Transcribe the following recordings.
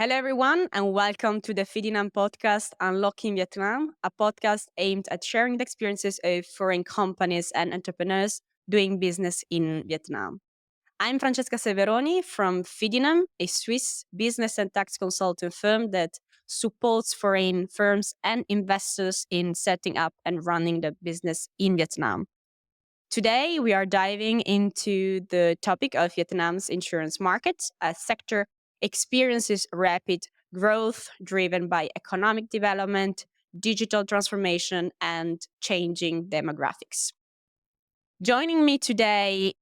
Hello, everyone, and welcome to the Fidinam Podcast, Unlocking Vietnam, a podcast aimed at sharing the experiences of foreign companies and entrepreneurs doing business in Vietnam. I'm Francesca Severoni from Fidinam, a Swiss business and tax consulting firm that supports foreign firms and investors in setting up and running the business in Vietnam. Today, we are diving into the topic of Vietnam's insurance market, a sector experiences rapid growth driven by economic development, digital transformation, and changing demographics. Joining me today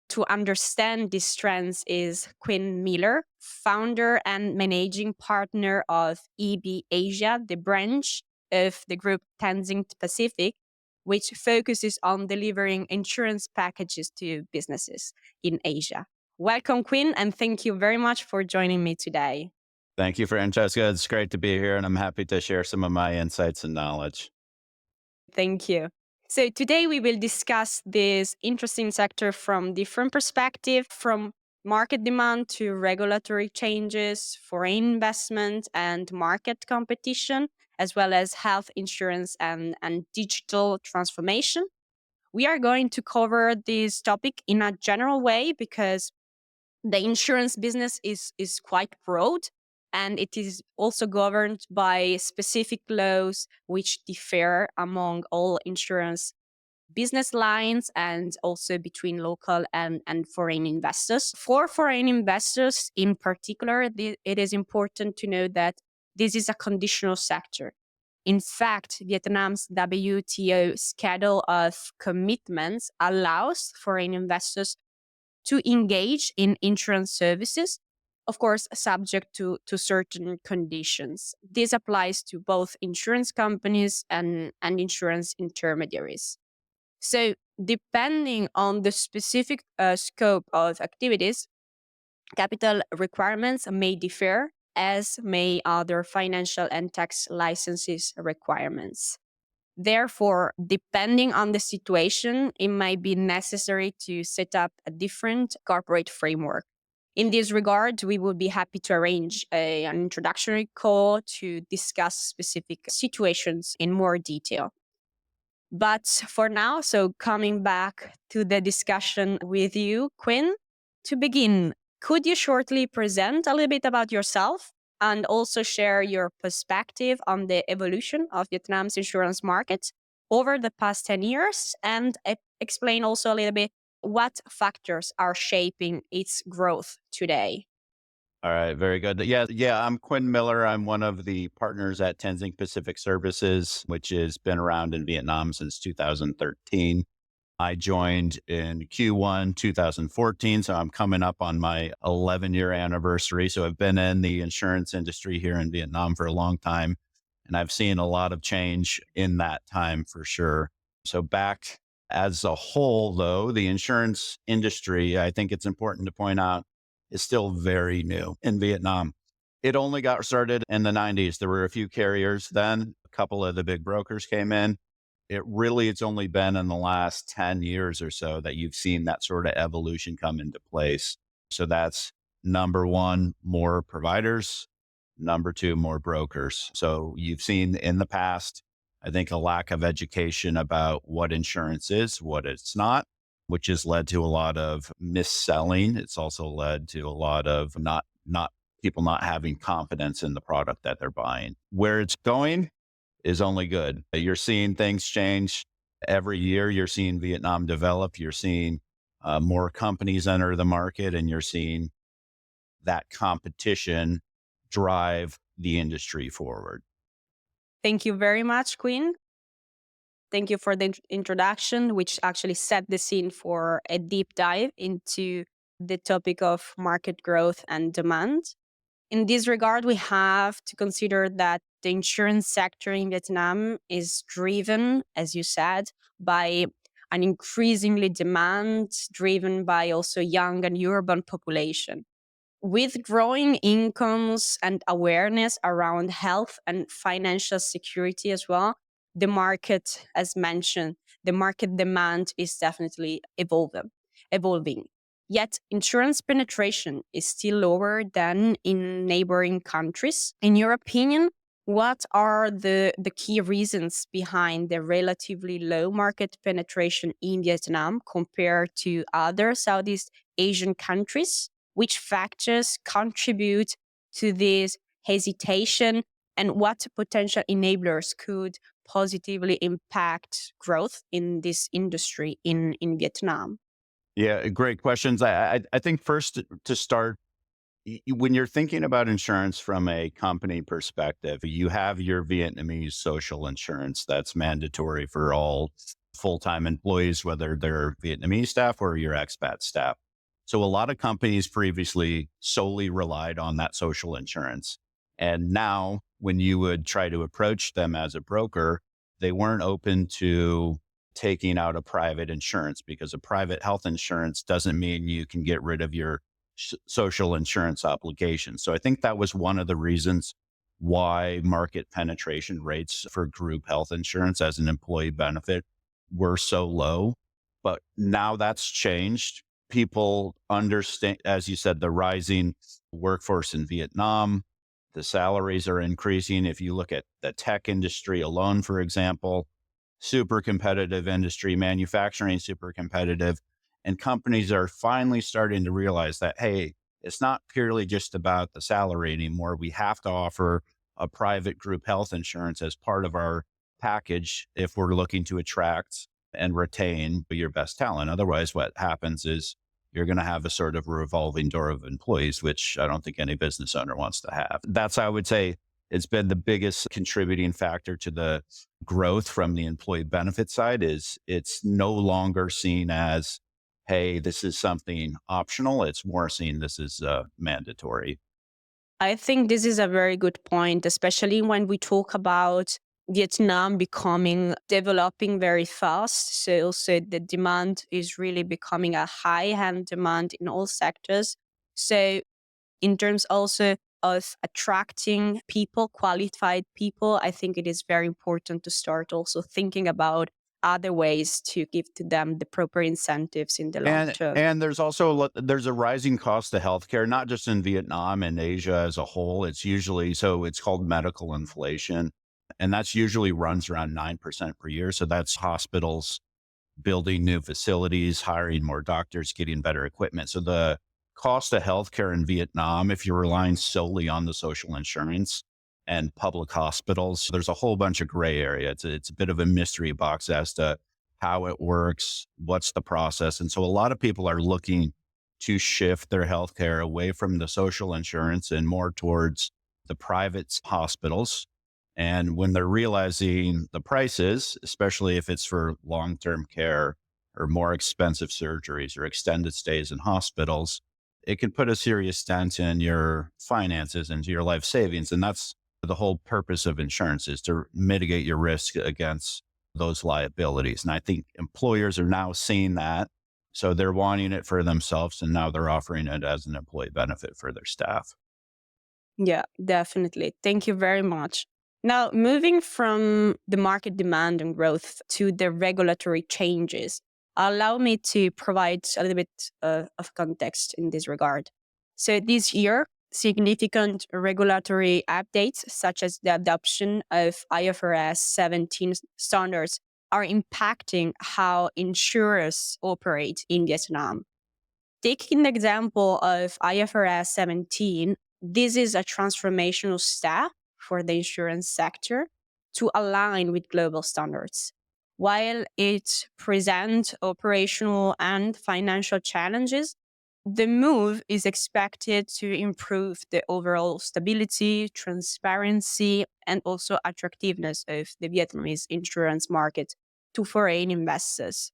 to understand these trends is Quinn Miller, founder and managing partner of EB Asia, the branch of the group Tenzing Pacific, which focuses on delivering insurance packages to businesses in Asia. Welcome, Quinn, and thank you very much for joining me today. Thank you, Francesca. It's great to be here, and I'm happy to share some of my insights and knowledge. Thank you. So today we will discuss this interesting sector from different perspectives, from market demand to regulatory changes, foreign investment and market competition, as well as health insurance and digital transformation. We are going to cover this topic in a general way because the insurance business is quite broad, and it is also governed by specific laws which differ among all insurance business lines and also between local and foreign investors. For foreign investors in particular, it is important to know that this is a conditional sector. In fact, Vietnam's WTO schedule of commitments allows foreign investors to engage in insurance services, of course, subject to certain conditions. This applies to both insurance companies and insurance intermediaries. So, depending on the specific scope of activities, capital requirements may differ, as may other financial and tax licenses requirements. Therefore, depending on the situation, it might be necessary to set up a different corporate framework. In this regard, we would be happy to arrange an introductory call to discuss specific situations in more detail. But for now, so coming back to the discussion with you, Quinn, to begin, could you shortly present a little bit about yourself and also share your perspective on the evolution of Vietnam's insurance market over the past 10 years and explain also a little bit what factors are shaping its growth today? All right, very good. Yeah, I'm Quinn Miller. I'm one of the partners at Tenzing Pacific Services, which has been around in Vietnam since 2013. I joined in Q1 2014, so I'm coming up on my 11-year anniversary. So I've been in the insurance industry here in Vietnam for a long time, and I've seen a lot of change in that time for sure. So back as a whole, though, the insurance industry, I think it's important to point out, is still very new in Vietnam. It only got started in the 90s. There were a few carriers then. A couple of the big brokers came in. It's only been in the last 10 years or so that you've seen that sort of evolution come into place. So that's number one, more providers. Number two, more brokers. So you've seen in the past, I think, a lack of education about what insurance is, what it's not, which has led to a lot of mis-selling. It's also led to a lot of not people not having confidence in the product that they're buying. Where it's going is only good. You're seeing things change every year. You're seeing Vietnam develop. You're seeing more companies enter the market, and you're seeing that competition drive the industry forward. Thank you very much, Quinn. Thank you for the introduction, which actually set the scene for a deep dive into the topic of market growth and demand. In this regard, we have to consider that the insurance sector in Vietnam is driven, as you said, by an increasingly demand driven by also young and urban population. With growing incomes and awareness around health and financial security as well, the market, as mentioned, the market demand is definitely evolving. Yet insurance penetration is still lower than in neighboring countries. In your opinion, what are the key reasons behind the relatively low market penetration in Vietnam compared to other Southeast Asian countries? Which factors contribute to this hesitation, and what potential enablers could positively impact growth in this industry in Vietnam? Yeah, great questions. I think first to start, when you're thinking about insurance from a company perspective, you have your Vietnamese social insurance that's mandatory for all full-time employees, whether they're Vietnamese staff or your expat staff. So a lot of companies previously solely relied on that social insurance. And now when you would try to approach them as a broker, they weren't open to taking out a private insurance, because a private health insurance doesn't mean you can get rid of your social insurance obligations. So I think that was one of the reasons why market penetration rates for group health insurance as an employee benefit were so low. But now that's changed. People understand, as you said, the rising workforce in Vietnam, the salaries are increasing. If you look at the tech industry alone, for example, super competitive industry, manufacturing super competitive. And companies are finally starting to realize that, hey, it's not purely just about the salary anymore. We have to offer a private group health insurance as part of our package if we're looking to attract and retain your best talent. Otherwise, what happens is you're going to have a sort of revolving door of employees, which I don't think any business owner wants to have. That's, I would say, it's been the biggest contributing factor to the growth from the employee benefit side. Is it's no longer seen as, hey, this is something optional. It's more seen this is mandatory. I think this is a very good point, especially when we talk about Vietnam developing very fast. So also the demand is really becoming a high-end demand in all sectors. So in terms also of attracting people, qualified people, I think it is very important to start also thinking about other ways to give to them the proper incentives in the long And term. and there's also there's a rising cost of healthcare, not just in Vietnam and Asia as a whole. It's usually, so it's called medical inflation, and that's usually runs around 9% per year. So that's hospitals building new facilities, hiring more doctors, getting better equipment. So the cost of healthcare in Vietnam, if you're relying solely on the social insurance and public hospitals, there's a whole bunch of gray area. It's a bit of a mystery box as to how it works, what's the process. And so a lot of people are looking to shift their healthcare away from the social insurance and more towards the private hospitals. And when they're realizing the prices, especially if it's for long term care or more expensive surgeries or extended stays in hospitals, it can put a serious dent in your finances and your life savings. And that's the whole purpose of insurance, is to mitigate your risk against those liabilities. And I think employers are now seeing that. So they're wanting it for themselves. And now they're offering it as an employee benefit for their staff. Yeah, definitely. Thank you very much. Now, moving from the market demand and growth to the regulatory changes, allow me to provide a little bit of context in this regard. So, this year, significant regulatory updates, such as the adoption of IFRS 17 standards, are impacting how insurers operate in Vietnam. Taking the example of IFRS 17, this is a transformational step for the insurance sector to align with global standards. While it presents operational and financial challenges, the move is expected to improve the overall stability, transparency, and also attractiveness of the Vietnamese insurance market to foreign investors.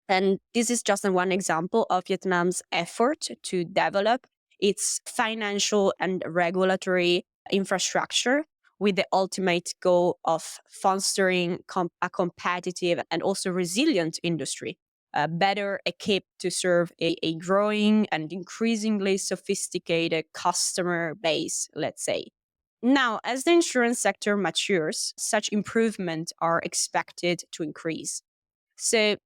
And this is just one example of Vietnam's effort to develop its financial and regulatory infrastructure with the ultimate goal of fostering a competitive and also resilient industry, better equipped to serve a growing and increasingly sophisticated customer base, let's say. Now, as the insurance sector matures, such improvements are expected to increase. So,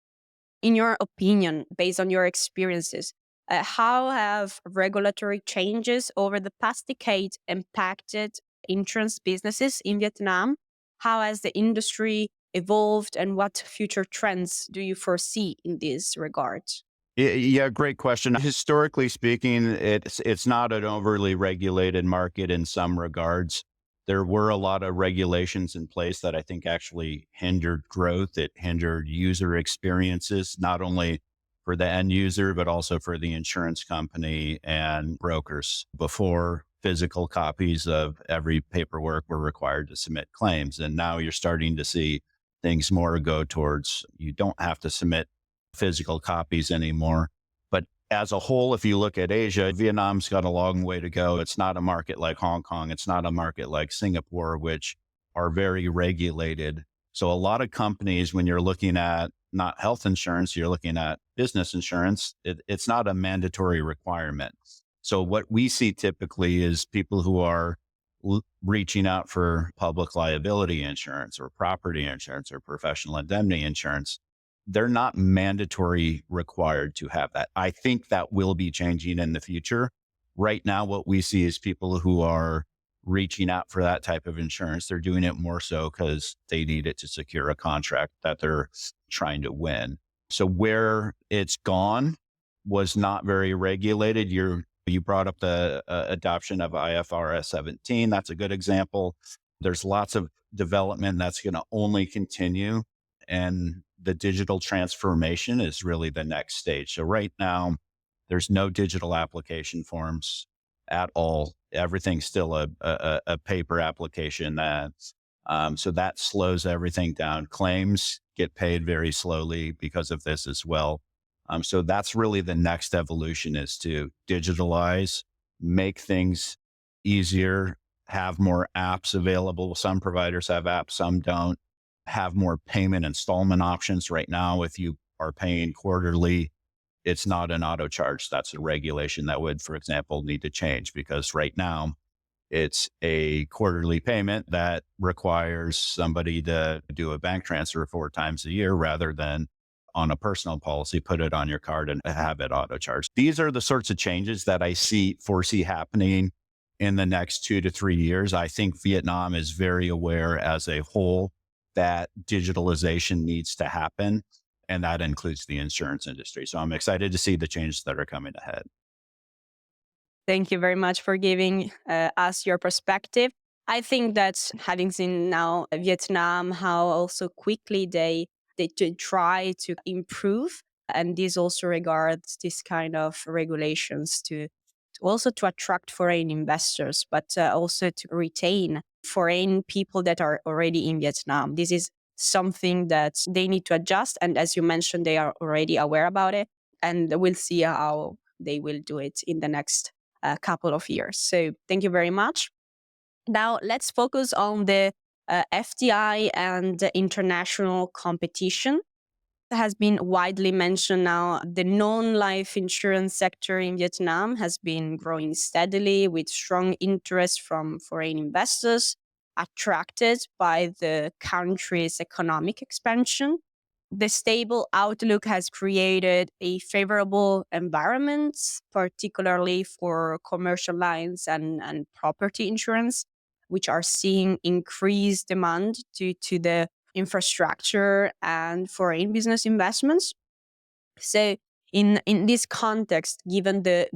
in your opinion, based on your experiences, How have regulatory changes over the past decade impacted insurance businesses in Vietnam? How has the industry evolved, and what future trends do you foresee in this regard? Yeah, great question. Historically speaking, it's not an overly regulated market in some regards. There were a lot of regulations in place that I think actually hindered growth. It hindered user experiences, not only for the end user, but also for the insurance company and brokers. Before, physical copies of every paperwork were required to submit claims. And now you're starting to see things more go towards you don't have to submit physical copies anymore. But as a whole, if you look at Asia, Vietnam's got a long way to go. It's not a market like Hong Kong. It's not a market like Singapore, which are very regulated. So a lot of companies, when you're looking at not health insurance, you're looking at business insurance, it's not a mandatory requirement. So what we see typically is people who are reaching out for public liability insurance or property insurance or professional indemnity insurance. They're not mandatory required to have that. I think that will be changing in the future. Right now, what we see is people who are reaching out for that type of insurance. They're doing it more so because they need it to secure a contract that they're trying to win. So where it's gone was not very regulated. You brought up the adoption of IFRS 17. That's a good example. There's lots of development that's going to only continue. And the digital transformation is really the next stage. So right now, there's no digital application forms at all. Everything's still a paper application. So that slows everything down. Claims get paid very slowly because of this as well. So that's really the next evolution, is to digitalize, make things easier, have more apps available. Some providers have apps, some don't. Have more payment installment options. Right now, if you are paying quarterly, it's not an auto charge. That's a regulation that would, for example, need to change, because right now it's a quarterly payment that requires somebody to do a bank transfer 4 times a year rather than on a personal policy, put it on your card and have it auto charged. These are the sorts of changes that I foresee happening in the next 2 to 3 years. I think Vietnam is very aware as a whole that digitalization needs to happen, and that includes the insurance industry. So I'm excited to see the changes that are coming ahead. Thank you very much for giving us your perspective. I think that having seen now Vietnam, how also quickly they try to improve, and this also regards this kind of regulations to also to attract foreign investors, but also to retain foreign people that are already in Vietnam. This is something that they need to adjust, and as you mentioned, they are already aware about it, and we'll see how they will do it in the next couple of years. So thank you very much. Now let's focus on the FDI and the international competition. It has been widely mentioned now. The non-life insurance sector in Vietnam has been growing steadily with strong interest from foreign investors attracted by the country's economic expansion. The stable outlook has created a favorable environment, particularly for commercial lines and property insurance, which are seeing increased demand due to the infrastructure and foreign business investments. So, in this context, given that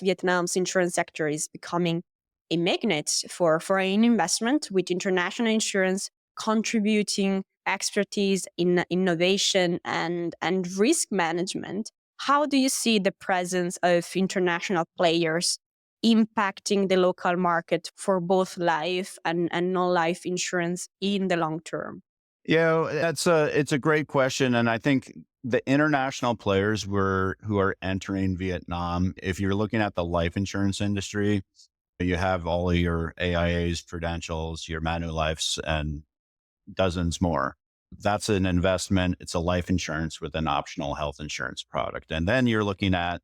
Vietnam's insurance sector is becoming a magnet for foreign investment, with international insurance contributing expertise in innovation and risk management, how do you see the presence of international players impacting the local market for both life and non-life insurance in the long term? Yeah, it's a great question. And I think the international players who are entering Vietnam, if you're looking at the life insurance industry, you have all of your AIAs, Prudentials, your Manulifes, and dozens more. That's an investment. It's a life insurance with an optional health insurance product. And then you're looking at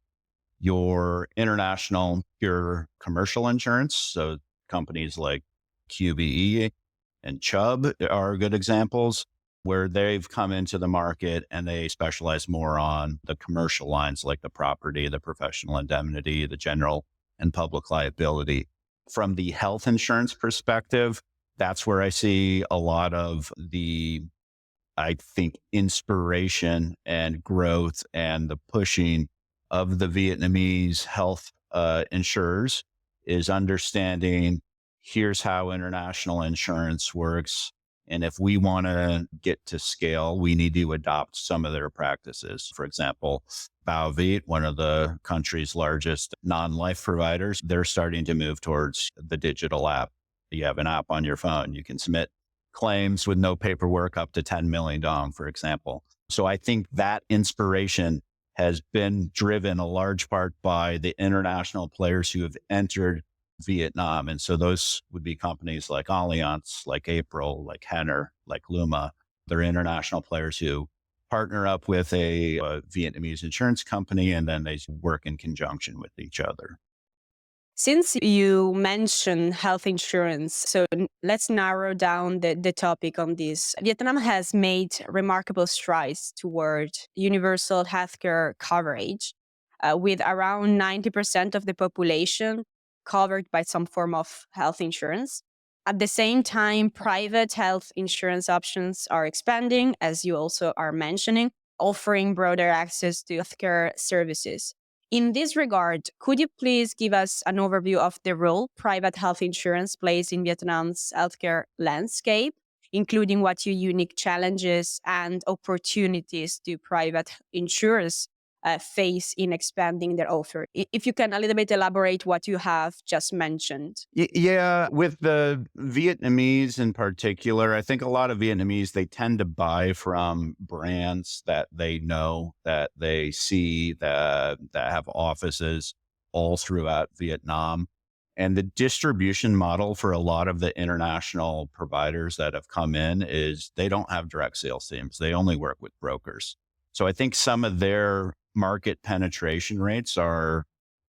your international pure commercial insurance. So companies like QBE and Chubb are good examples. where they've come into the market and they specialize more on the commercial lines like the property, the professional indemnity, the general and public liability. From the health insurance perspective, that's where I see a lot of the, I think, inspiration and growth and the pushing of the Vietnamese health insurers is understanding here's how international insurance works. And if we want to get to scale, we need to adopt some of their practices. For example, Viet, one of the country's largest non-life providers, they're starting to move towards the digital app. You have an app on your phone. You can submit claims with no paperwork up to 10 million dong, for example. So I think that inspiration has been driven a large part by the international players who have entered Vietnam. And so those would be companies like Allianz, like April, like Henner, like Luma. They're international players who partner up with a Vietnamese insurance company, and then they work in conjunction with each other. Since you mentioned health insurance, so let's narrow down the topic on this. Vietnam has made remarkable strides toward universal healthcare coverage, with around 90% of the population covered by some form of health insurance. At the same time, private health insurance options are expanding, as you also are mentioning, offering broader access to healthcare services. In this regard, could you please give us an overview of the role private health insurance plays in Vietnam's healthcare landscape, including what your unique challenges and opportunities do private insurers face in expanding their offer? If you can a little bit elaborate what you have just mentioned. Yeah, with the Vietnamese in particular, I think a lot of Vietnamese, they tend to buy from brands that they know, that they see, that have offices all throughout Vietnam. And the distribution model for a lot of the international providers that have come in is they don't have direct sales teams. They only work with brokers. So I think some of their market penetration rates are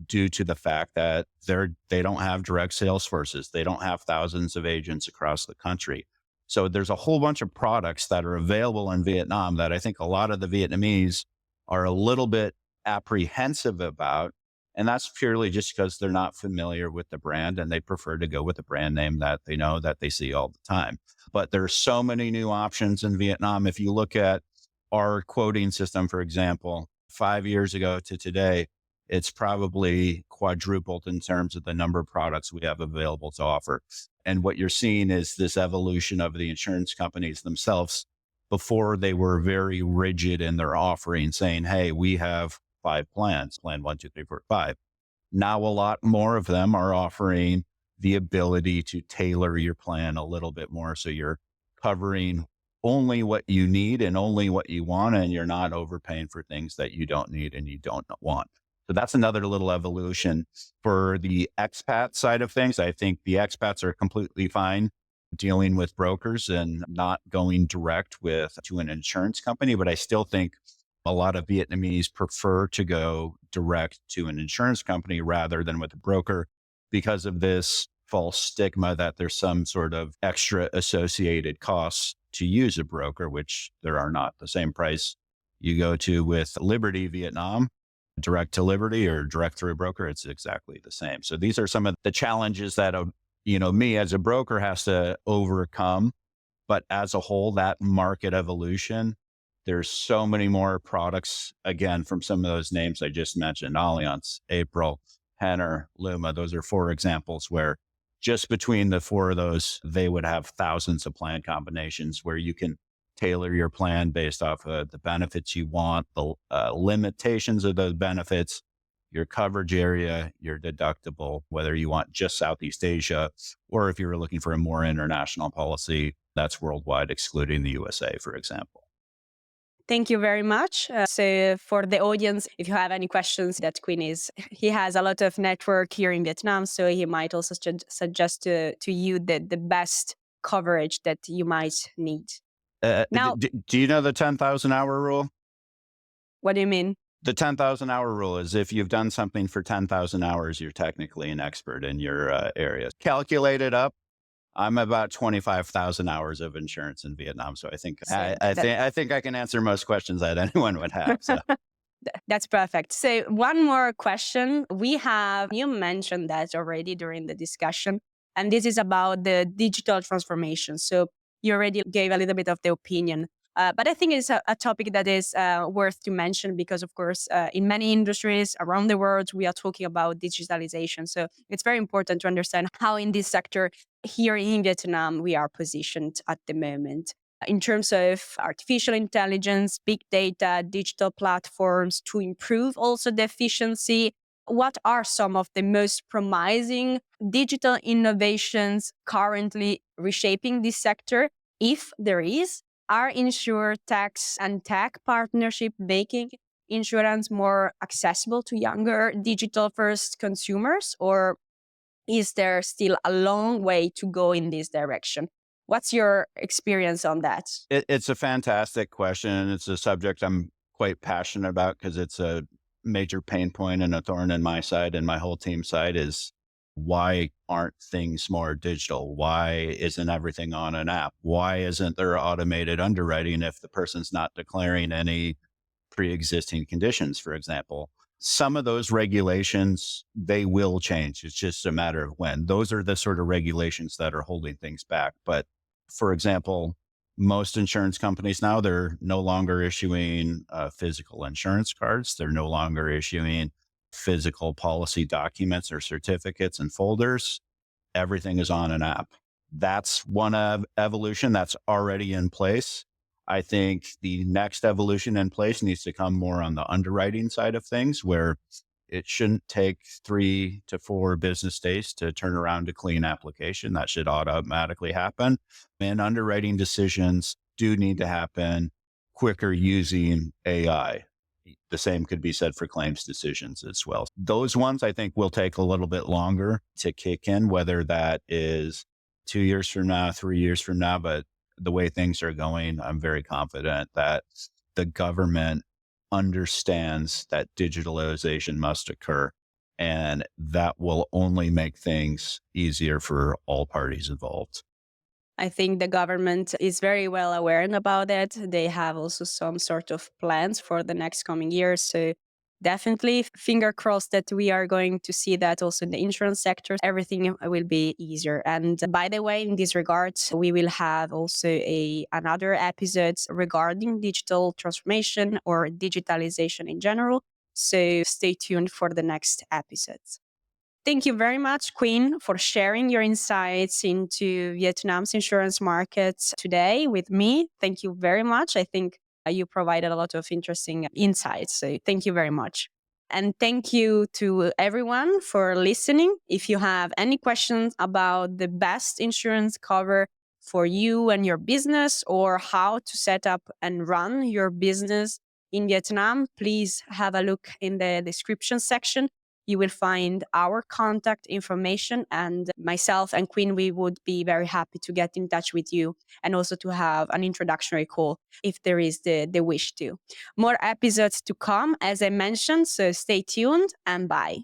due to the fact that they don't have direct sales forces. They don't have thousands of agents across the country. So there's a whole bunch of products that are available in Vietnam that I think a lot of the Vietnamese are a little bit apprehensive about. And that's purely just because they're not familiar with the brand and they prefer to go with a brand name that they know, that they see all the time. But there's so many new options in Vietnam. If you look at our quoting system, for example, 5 years ago to today, it's probably quadrupled in terms of the number of products we have available to offer. And what you're seeing is this evolution of the insurance companies themselves. Before, they were very rigid in their offering, saying, hey, we have 5 plans, plan 1, 2, 3, 4, 5. Now, a lot more of them are offering the ability to tailor your plan a little bit more. So you're covering only what you need and only what you want, and you're not overpaying for things that you don't need and you don't want. So that's another little evolution. For the expat side of things, I think the expats are completely fine dealing with brokers and not going direct to an insurance company. But I still think a lot of Vietnamese prefer to go direct to an insurance company rather than with a broker because of this false stigma that there's some sort of extra associated costs to use a broker, which there are not. The same price you go to with Liberty Vietnam, direct to Liberty, or direct through a broker, it's exactly the same. So these are some of the challenges that me as a broker has to overcome. But as a whole, that market evolution, there's so many more products, again, from some of those names I just mentioned, Allianz, April, Henner, Luma. Those are 4 examples where just between the 4 of those, they would have thousands of plan combinations where you can tailor your plan based off of the benefits you want, the limitations of those benefits, your coverage area, your deductible, whether you want just Southeast Asia, or if you're looking for a more international policy, that's worldwide, excluding the USA, for example. Thank you very much. So for the audience, if you have any questions, that Quinn he has a lot of network here in Vietnam, so he might also suggest to you the best coverage that you might need. Now, do you know the 10,000 hour rule? What do you mean? The 10,000 hour rule is if you've done something for 10,000 hours, you're technically an expert in your area. Calculate it up. I'm about 25,000 hours of insurance in Vietnam. So I think So I think I can answer most questions that anyone would have. So that's perfect. So one more question. You mentioned that already during the discussion, and this is about the digital transformation. So you already gave a little bit of the opinion. But I think it's a topic that is worth to mention because, of course, in many industries around the world, we are talking about digitalization. So it's very important to understand how in this sector here in Vietnam we are positioned at the moment in terms of artificial intelligence, big data, digital platforms to improve also the efficiency. What are some of the most promising digital innovations currently reshaping this sector? If there is, are insure tax and tech partnership making insurance more accessible to younger digital first consumers, or is there still a long way to go in this direction? What's your experience on that? it's a fantastic question. And it's a subject I'm quite passionate about because it's a major pain point and a thorn in my side and my whole team side is why aren't things more digital? Why isn't everything on an app? Why isn't there automated underwriting if the person's not declaring any pre-existing conditions, for example? Some of those regulations, they will change. It's just a matter of when. Those are the sort of regulations that are holding things back. But for example, most insurance companies now, they're no longer issuing physical insurance cards. They're no longer issuing physical policy documents or certificates and folders. Everything is on an app. That's one evolution that's already in place. I think the next evolution in place needs to come more on the underwriting side of things, where it shouldn't take 3 to 4 business days to turn around a clean application. That should automatically happen. And underwriting decisions do need to happen quicker using AI. The same could be said for claims decisions as well. Those ones I think will take a little bit longer to kick in, whether that is 2 years from now, 3 years from now. But the way things are going, I'm very confident that the government understands that digitalization must occur. And that will only make things easier for all parties involved. I think the government is very well aware about it. They have also some sort of plans for the next coming years. So definitely finger crossed that we are going to see that also in the insurance sector. Everything will be easier. And by the way, in this regard, we will have also another episode regarding digital transformation or digitalization in general. So stay tuned for the next episodes. Thank you very much, Quinn, for sharing your insights into Vietnam's insurance markets today with me. Thank you very much. I think you provided a lot of interesting insights. So thank you very much. And thank you to everyone for listening. If you have any questions about the best insurance cover for you and your business, or how to set up and run your business in Vietnam, please have a look in the description section. You will find our contact information, and myself and Quinn, we would be very happy to get in touch with you and also to have an introductory call if there is the wish to. More episodes to come, as I mentioned, so stay tuned and bye.